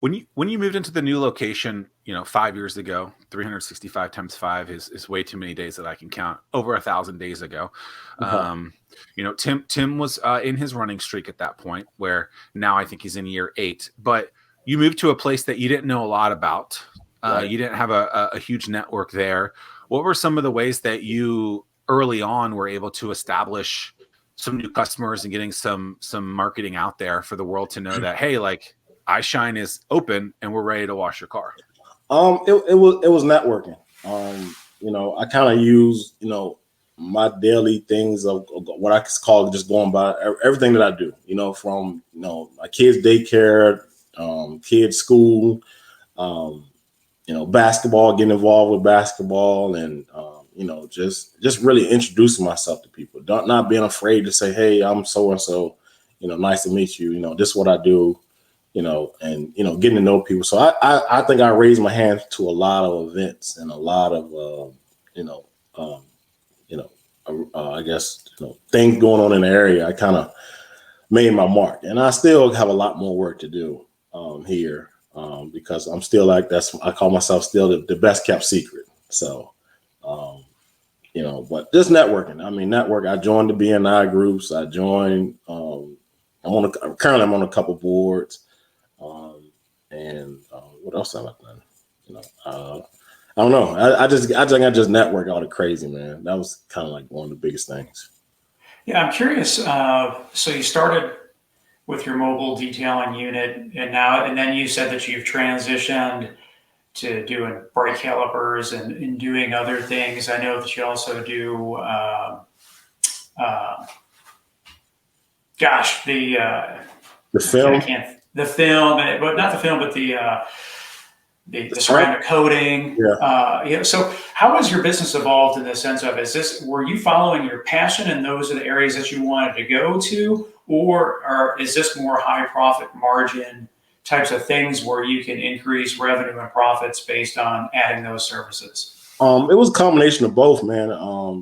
When you moved into the new location, 5 years ago, 365 times 5 is way too many days that I can count. Over 1,000 days ago, Okay. Tim was in his running streak at that point, where now I think he's in year 8. But you moved to a place that you didn't know a lot about. Right. You didn't have a huge network there. What were some of the ways that you early on were able to establish some new customers and getting some marketing out there for the world to know that, hey, like, iShine is open and we're ready to wash your car? It was networking. I kind of use, my daily things of what I call just going by everything that I do, from, my kids' daycare, kids' school, um, basketball, getting involved with basketball, and, just really introducing myself to people. Not being afraid to say, hey, I'm so-and-so, nice to meet you. This is what I do. And getting to know people. So I think I raised my hand to a lot of events and a lot of I guess things going on in the area. I kind of made my mark, and I still have a lot more work to do here because I'm still I call myself still the best kept secret. So but just networking. I mean, I joined the BNI groups. I joined. Currently I'm on a couple boards. And what else have I done? I don't know. I think I just network all the crazy, man. That was kind of like one of the biggest things. Yeah, I'm curious. So you started with your mobile detailing unit, and then you said that you've transitioned to doing brake calipers and doing other things. I know that you also do, The film, the film, but not the film, but the ceramic coating. yeah. So how has your business evolved in the sense of, were you following your passion and those are the areas that you wanted to go to, or is this more high profit margin types of things where you can increase revenue and profits based on adding those services? It was a combination of both, man.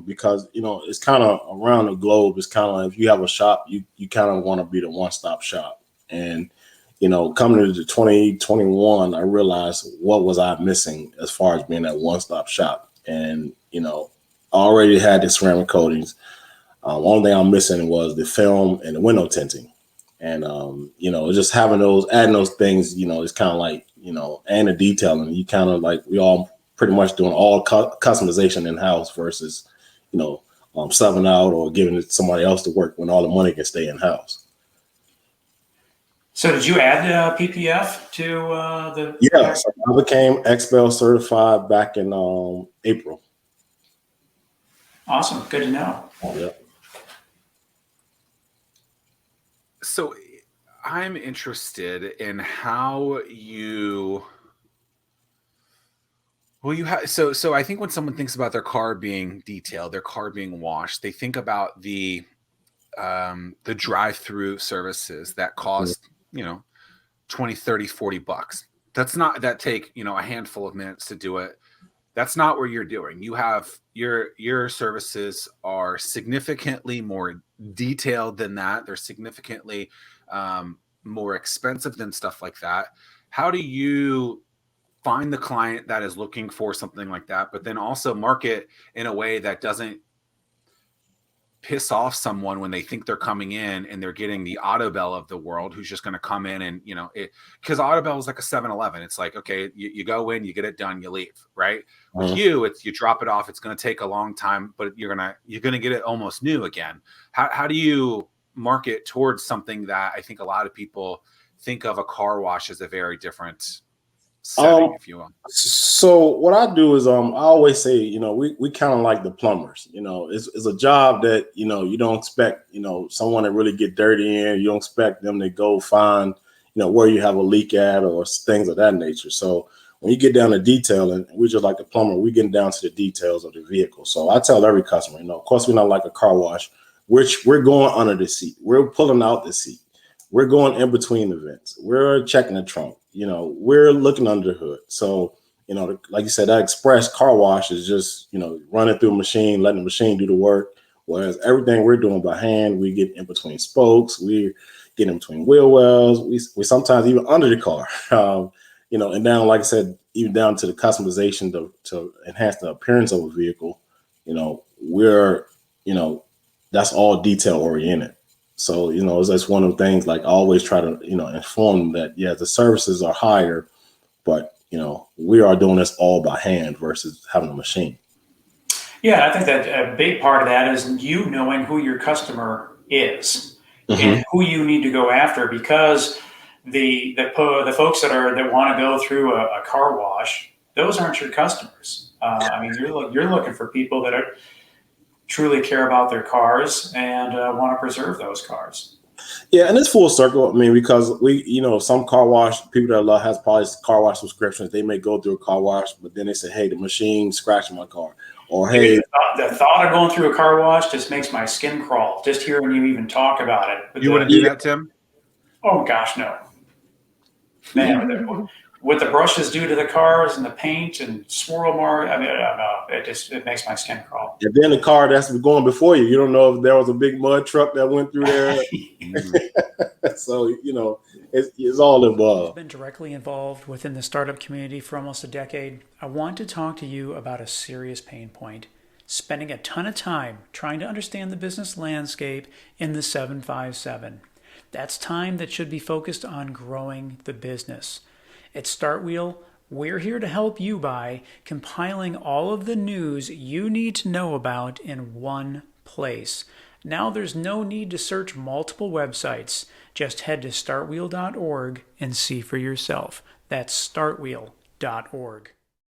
Because it's kind of around the globe. It's kind of like if you have a shop, you kind of want to be the one-stop shop. And coming into 2021, I realized what was I missing as far as being that one-stop shop. And I already had the ceramic coatings. One thing I'm missing was the film and the window tinting. And just having adding those things, it's kind of like and the detailing. You kind of like we all pretty much doing all customization in house versus subbing out or giving it to somebody else to work when all the money can stay in house. So did you add PPF to the? Yeah, so I became XBEL certified back in April. Awesome, good to know. Yeah. So I'm interested in how you. Well, so I think when someone thinks about their car being detailed, their car being washed, they think about the drive-through services that cost, 20, 30, $40. That take, a handful of minutes to do it. That's not where you're doing. You have your services are significantly more detailed than that. They're significantly more expensive than stuff like that. How do you find the client that is looking for something like that, but then also market in a way that doesn't piss off someone when they think they're coming in and they're getting the Autobell of the world, who's just going to come in and, because Autobell is like a 7-Eleven. It's like, okay, you go in, you get it done, you leave, right? With you, it's you drop it off. It's going to take a long time, but you're going to get it almost new again. How do you market towards something that I think a lot of people think of a car wash as a very different setting, if you will? So what I do is I always say, we kind of like the plumbers. It's a job that you don't expect someone to really get dirty in. You don't expect them to go find where you have a leak at or things of that nature. So when you get down to detailing, we just like the plumber, we get down to the details of the vehicle. So I tell every customer, of course we're not like a car wash, which we're going under the seat, we're pulling out the seat, we're going in between the vents, we're checking the trunk. We're looking under the hood. So, like you said, that express car wash is just, running through a machine, letting the machine do the work. Whereas everything we're doing by hand, we get in between spokes. We, getting between wheel wells. We sometimes even under the car, and down, like I said, even down to the customization to enhance the appearance of a vehicle. We're, that's all detail oriented. So, that's one of the things, like I always try to, inform them that, yeah, the services are higher, but, we are doing this all by hand versus having a machine. Yeah, I think that a big part of that is you knowing who your customer is and who you need to go after, because the folks that want to go through a car wash, those aren't your customers. You're looking for people that truly care about their cars and want to preserve those cars. Yeah, and it's full circle. Because some car wash people that has probably car wash subscriptions, they may go through a car wash, but then they say, hey, the machine scratched my car. Or, hey, the thought of going through a car wash just makes my skin crawl, just hearing you even talk about it. You wouldn't do that, Tim? Oh, gosh, no. Man, what the brushes do to the cars and the paint and swirl mark, it makes my skin crawl. And then the car that's going before you, you don't know if there was a big mud truck that went through there. So, it's all involved. I've been directly involved within the startup community for almost a decade. I want to talk to you about a serious pain point: spending a ton of time trying to understand the business landscape in the 757. That's time that should be focused on growing the business. At StartWheel, we're here to help you by compiling all of the news you need to know about in one place. Now there's no need to search multiple websites. Just head to startwheel.org and see for yourself. That's startwheel.org.